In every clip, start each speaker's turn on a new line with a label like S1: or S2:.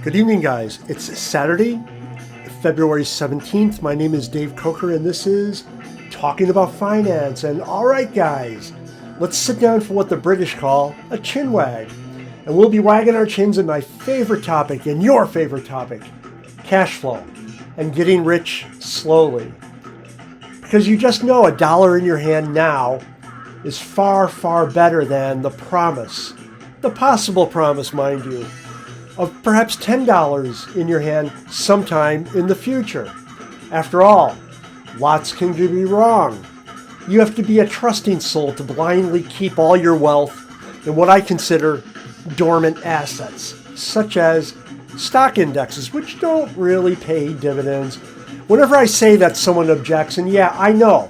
S1: Good evening, guys. It's Saturday, February 17th. My name is Dave Coker, and this is Talking About Finance. And all right, guys, let's sit down for what the British call a chin wag. And we'll be wagging our chins at my favorite topic and your favorite topic, cash flow and getting rich slowly. Because you just know a dollar in your hand now is far, far better than the promise, the possible promise, mind you, of perhaps $10 in your hand sometime in the future. After all, lots can be wrong. You have to be a trusting soul to blindly keep all your wealth in what I consider dormant assets, such as stock indexes, which don't really pay dividends. Whenever I say that, someone objects, and yeah, I know.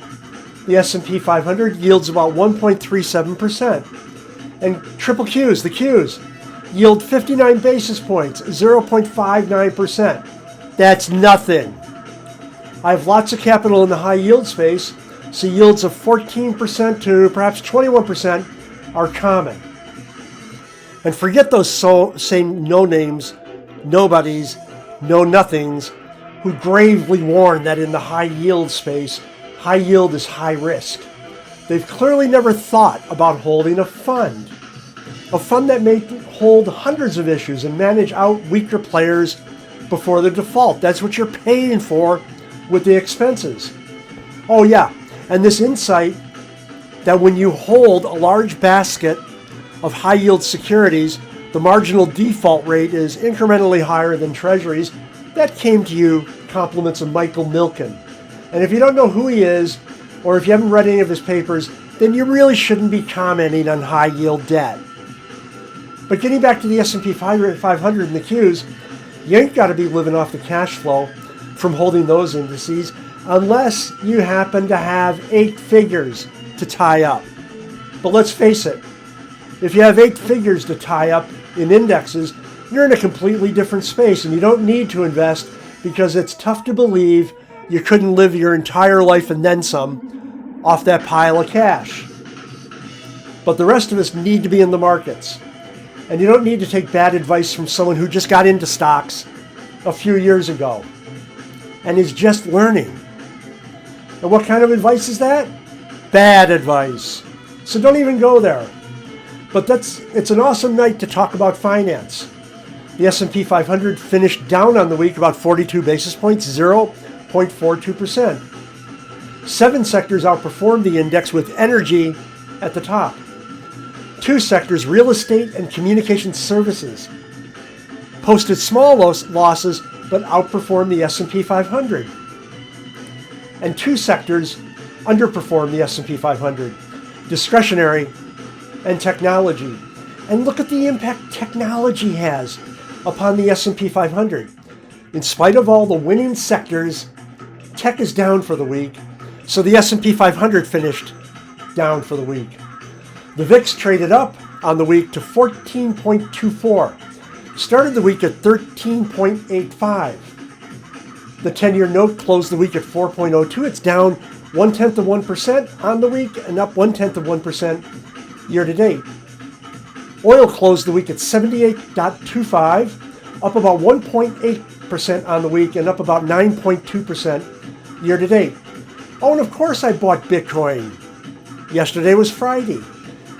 S1: The S&P 500 yields about 1.37%. And triple Qs, the Qs, yield 59 basis points, 0.59%. That's nothing. I have lots of capital in the high yield space, so yields of 14% to perhaps 21% are common. And forget those same no-names, nobodies, know-nothings who gravely warn that in the high yield space, high yield is high risk. They've clearly never thought about holding a fund that may hold hundreds of issues and manage out weaker players before the default. That's what you're paying for with the expenses. Oh yeah, and this insight that when you hold a large basket of high yield securities, the marginal default rate is incrementally higher than treasuries, that came to you compliments of Michael Milken. And if you don't know who he is, or if you haven't read any of his papers, then you really shouldn't be commenting on high yield debt. But getting back to the S&P 500 and the Qs, you ain't got to be living off the cash flow from holding those indices unless you happen to have 8 figures to tie up. But let's face it, if you have 8 figures to tie up in indexes, you're in a completely different space and you don't need to invest because it's tough to believe you couldn't live your entire life and then some off that pile of cash. But the rest of us need to be in the markets. And you don't need to take bad advice from someone who just got into stocks a few years ago and is just learning. And what kind of advice is that? Bad advice. So don't even go there. But it's an awesome night to talk about finance. The S&P 500 finished down on the week about 42 basis points, 0.42%. 7 sectors outperformed the index with energy at the top. 2 sectors, real estate and communication services, posted small losses but outperformed the S&P 500. And 2 sectors underperformed the S&P 500, discretionary and technology. And look at the impact technology has upon the S&P 500. In spite of all the winning sectors, tech is down for the week, so the S&P 500 finished down for the week. The VIX traded up on the week to 14.24. Started the week at 13.85. The 10-year note closed the week at 4.02. It's down 0.1% on the week and up 0.1% year to date. Oil closed the week at 78.25, up about 1.8% on the week and up about 9.2% year to date. Oh, and of course I bought Bitcoin. Yesterday was Friday.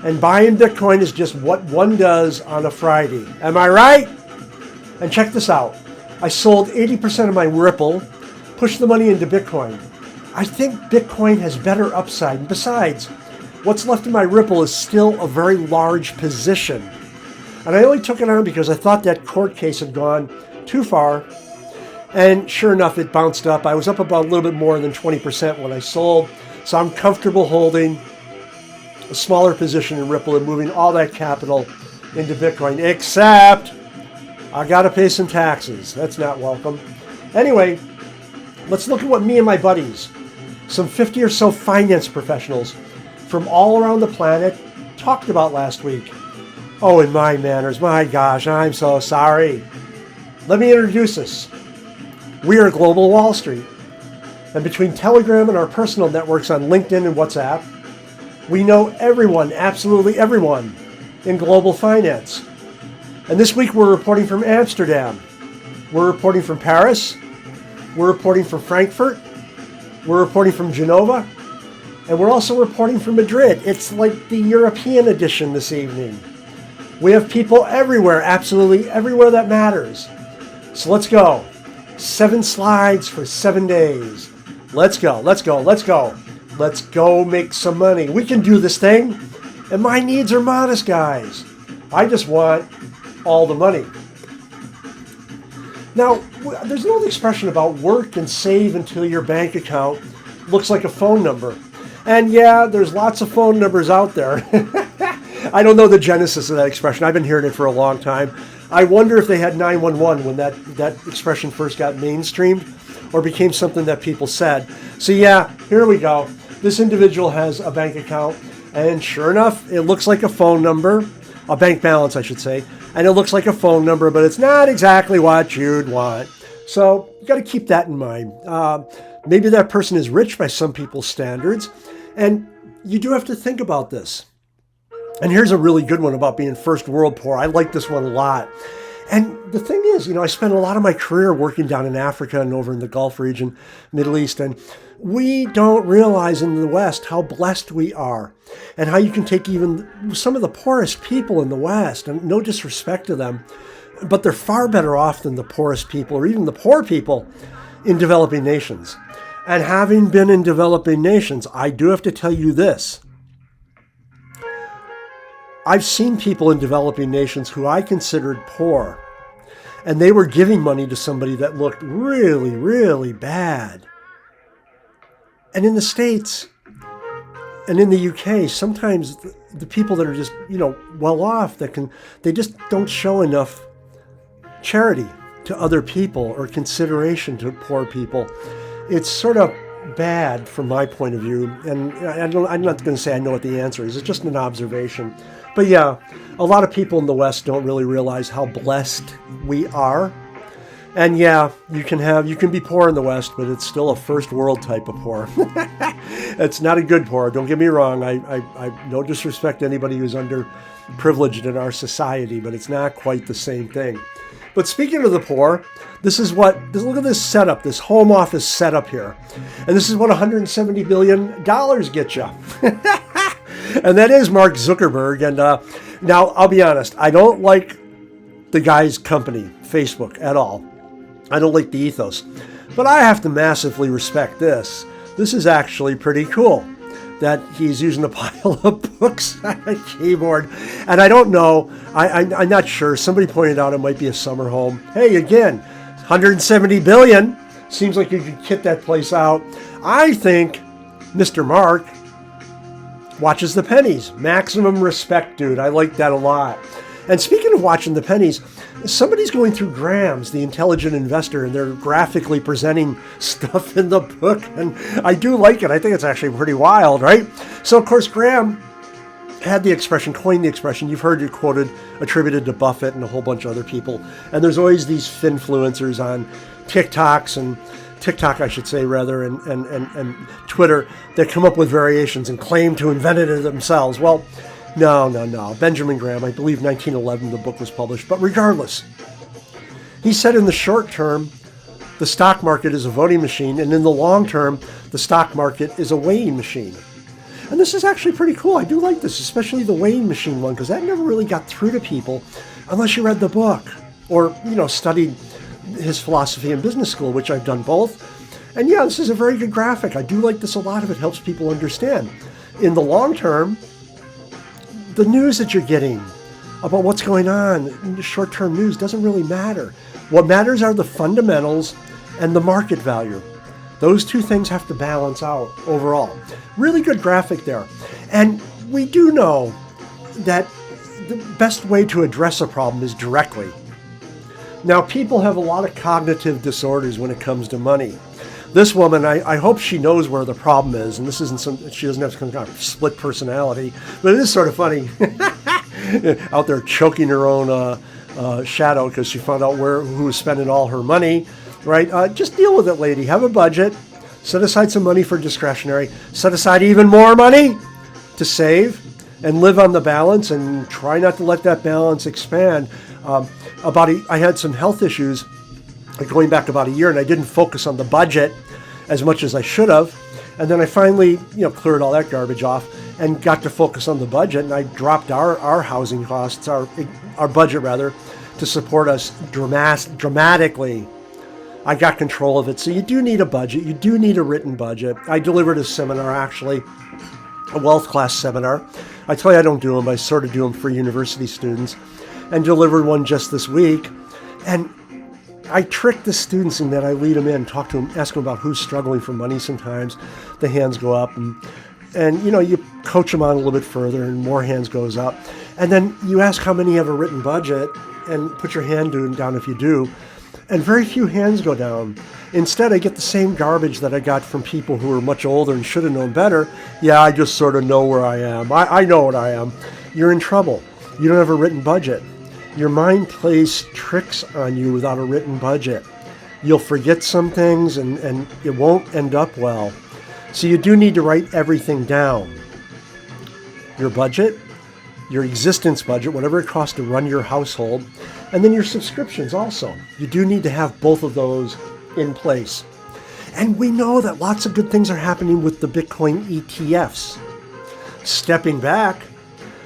S1: And buying Bitcoin is just what one does on a Friday. Am I right? And check this out. I sold 80% of my Ripple, pushed the money into Bitcoin. I think Bitcoin has better upside. And besides, what's left of my Ripple is still a very large position. And I only took it on because I thought that court case had gone too far. And sure enough, it bounced up. I was up about a little bit more than 20% when I sold. So I'm comfortable holding a smaller position in Ripple and moving all that capital into Bitcoin, except I got to pay some taxes. That's not welcome. Anyway, let's look at what me and my buddies, some 50 or so finance professionals from all around the planet, talked about last week. Oh, in my manners, my gosh, I'm so sorry. Let me introduce us. We are Global Wall Street. And between Telegram and our personal networks on LinkedIn and WhatsApp, we know everyone, absolutely everyone, in global finance. And this week we're reporting from Amsterdam. We're reporting from Paris. We're reporting from Frankfurt. We're reporting from Genova. And we're also reporting from Madrid. It's like the European edition this evening. We have people everywhere, absolutely everywhere that matters. So let's go. 7 slides for 7 days. Let's go, let's go, let's go. Let's go make some money. We can do this thing. And my needs are modest, guys. I just want all the money. Now, there's an old expression about work and save until your bank account looks like a phone number. And yeah, there's lots of phone numbers out there. I don't know the genesis of that expression. I've been hearing it for a long time. I wonder if they had 911 when that expression first got mainstreamed or became something that people said. So yeah, here we go. This individual has a bank account, and sure enough, it looks like a phone number, a bank balance, I should say, and it looks like a phone number, but it's not exactly what you'd want. So you got to keep that in mind. Maybe that person is rich by some people's standards, and you do have to think about this. And here's a really good one about being first world poor. I like this one a lot. And the thing is, I spent a lot of my career working down in Africa and over in the Gulf region, Middle East, and we don't realize in the West how blessed we are and how you can take even some of the poorest people in the West, and no disrespect to them, but they're far better off than the poorest people or even the poor people in developing nations. And having been in developing nations, I do have to tell you this. I've seen people in developing nations who I considered poor, and they were giving money to somebody that looked really, really bad. And in the States and in the UK, sometimes the people that are just, well off, they just don't show enough charity to other people or consideration to poor people. It's sort of bad from my point of view, and I'm not going to say I know what the answer is. It's just an observation. But yeah, a lot of people in the West don't really realize how blessed we are. And yeah, you can be poor in the West, but it's still a first world type of poor. It's not a good poor. Don't get me wrong. I no disrespect to anybody who's underprivileged in our society, but it's not quite the same thing. But speaking of the poor, look at this setup, this home office setup here. And this is what $170 billion gets you. And that is Mark Zuckerberg. And now, I'll be honest, I don't like the guy's company, Facebook, at all. I don't like the ethos. But I have to massively respect this. This is actually pretty cool that he's using a pile of books on a keyboard. And I don't know, I'm not sure. Somebody pointed out it might be a summer home. Hey, again, 170 billion. Seems like you could kit that place out. I think Mr. Mark watches the pennies. Maximum respect, dude. I like that a lot. And speaking of watching the pennies, somebody's going through Graham's, The Intelligent Investor, and they're graphically presenting stuff in the book. And I do like it. I think it's actually pretty wild, right? So, of course, Graham coined the expression. You've heard it quoted, attributed to Buffett and a whole bunch of other people. And there's always these finfluencers on TikTok, I should say, rather, and Twitter that come up with variations and claim to invent it themselves. Well, no. Benjamin Graham, I believe 1911 the book was published. But regardless, he said in the short term, the stock market is a voting machine, and in the long term, the stock market is a weighing machine. And this is actually pretty cool. I do like this, especially the weighing machine one, because that never really got through to people unless you read the book or, studied his philosophy in business school, which I've done both. And yeah, this is a very good graphic. I do like this a lot. It helps people understand. In the long term, the news that you're getting about what's going on in the short-term news doesn't really matter. What matters are the fundamentals and the market value. Those two things have to balance out overall. Really good graphic there. And we do know that the best way to address a problem is directly. Now, people have a lot of cognitive disorders when it comes to money. This woman, I hope she knows where the problem is, and this isn't she doesn't have some kind of split personality, but it is sort of funny. Out there choking her own shadow because she found out who was spending all her money, right? Just deal with it, lady. Have a budget. Set aside some money for discretionary. Set aside even more money to save and live on the balance, and try not to let that balance expand. I had some health issues going back about a year, and I didn't focus on the budget as much as I should have. And then I finally, cleared all that garbage off and got to focus on the budget. And I dropped our housing costs, our budget rather, to support us dramatically. I got control of it. So you do need a budget. You do need a written budget. I delivered a seminar, actually, a wealth class seminar. I tell you, I don't do them. I sort of do them for university students, and delivered one just this week. And I trick the students in that I lead them in, talk to them, ask them about who's struggling for money sometimes. The hands go up, and you coach them on a little bit further, and more hands goes up. And then you ask how many have a written budget, and put your hand down if you do. And very few hands go down. Instead, I get the same garbage that I got from people who are much older and should have known better. Yeah, I just sort of know where I am. I know what I am. You're in trouble. You don't have a written budget. Your mind plays tricks on you without a written budget. You'll forget some things, and it won't end up well. So you do need to write everything down. Your budget, your existence budget, whatever it costs to run your household, and then your subscriptions also. You do need to have both of those in place. And we know that lots of good things are happening with the Bitcoin ETFs. Stepping back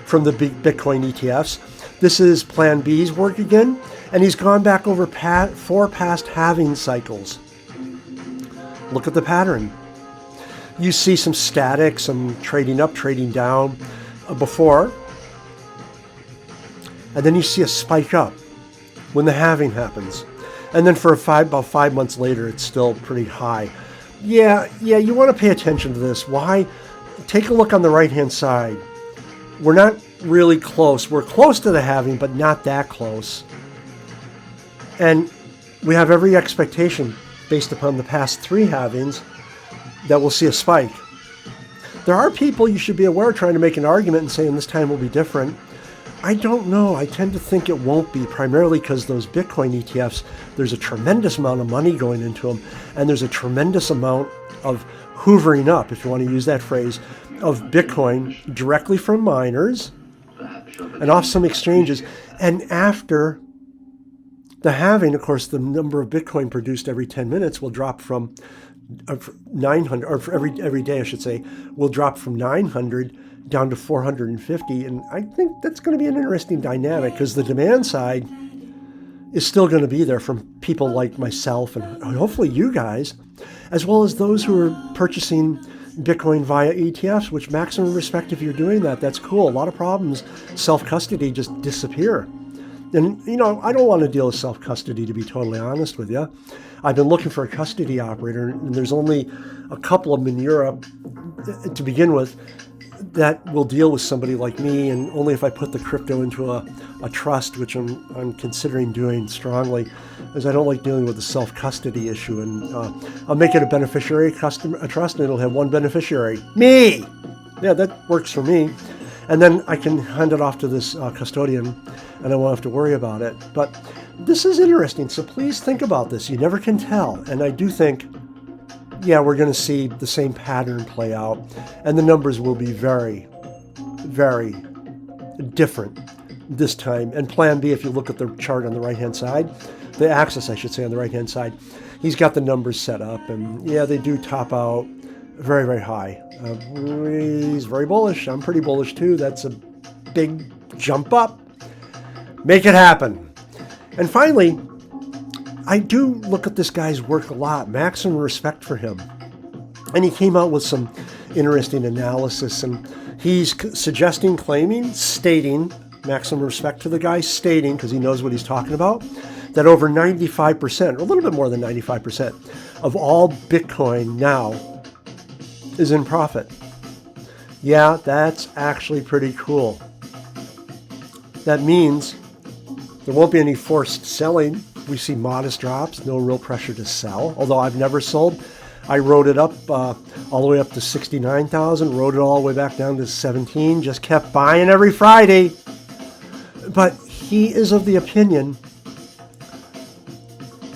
S1: from the big Bitcoin ETFs, this is Plan B's work again, and he's gone back over 4 past halving cycles. Look at the pattern. You see some static, some trading up, trading down before, and then you see a spike up when the halving happens. And then for about 5 months later, it's still pretty high. Yeah, you want to pay attention to this. Why? Take a look on the right-hand side. We're not really close. We're close to the halving, but not that close. And we have every expectation, based upon the past 3 halvings, that we'll see a spike. There are people you should be aware trying to make an argument and saying this time will be different. I don't know. I tend to think it won't be, primarily because those Bitcoin ETFs, there's a tremendous amount of money going into them, and there's a tremendous amount of hoovering up, if you want to use that phrase, of Bitcoin directly from miners and off some exchanges. And after the halving, of course, the number of Bitcoin produced every 10 minutes will drop from 900, or every day, I should say, will drop from 900 down to 450. And I think that's going to be an interesting dynamic, because the demand side is still going to be there from people like myself and hopefully you guys, as well as those who are purchasing Bitcoin via ETFs, which maximum respect if you're doing that. That's cool. A lot of problems, self-custody, just disappear. And, I don't want to deal with self-custody, to be totally honest with you. I've been looking for a custody operator, and there's only a couple of them in Europe to begin with that will deal with somebody like me, and only if I put the crypto into a trust, which I'm considering doing strongly, as I don't like dealing with the self-custody issue. And I'll make it a beneficiary trust, and it'll have one beneficiary, me. Yeah, that works for me. And then I can hand it off to this custodian, and I won't have to worry about it. But this is interesting, so please think about this. You never can tell. And I do think, we're going to see the same pattern play out, and the numbers will be very, very different this time. And Plan B, if you look at the chart on the right-hand side, the axis, I should say, on the right-hand side, he's got the numbers set up, and they do top out very, very high. He's very bullish. I'm pretty bullish too. That's a big jump up. Make it happen. And finally, I do look at this guy's work a lot. Maximum respect for him. And he came out with some interesting analysis, and he's stating, maximum respect to the guy, stating, because he knows what he's talking about, that over 95%, or a little bit more than 95%, of all Bitcoin now is in profit. Yeah, that's actually pretty cool. That means there won't be any forced selling. We see modest drops, no real pressure to sell. Although I've never sold. I rode it up all the way up to 69,000, rode it all the way back down to 17, just kept buying every Friday. But he is of the opinion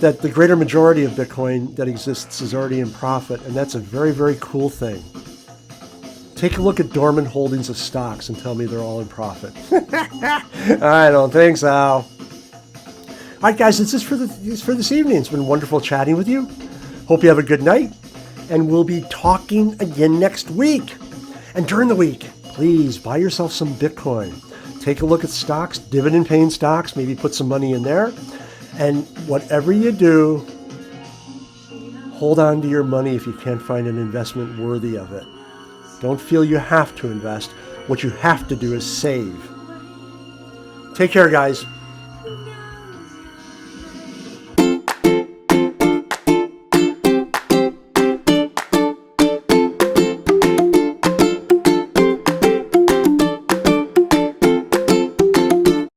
S1: that the greater majority of Bitcoin that exists is already in profit, and that's a very, very cool thing. Take a look at dormant holdings of stocks and tell me they're all in profit. I don't think so. All right, guys, it's for this evening. It's been wonderful chatting with you. Hope you have a good night, and we'll be talking again next week. And during the week, please buy yourself some Bitcoin. Take a look at stocks, dividend-paying stocks. Maybe put some money in there. And whatever you do, hold on to your money if you can't find an investment worthy of it. Don't feel you have to invest. What you have to do is save. Take care, guys.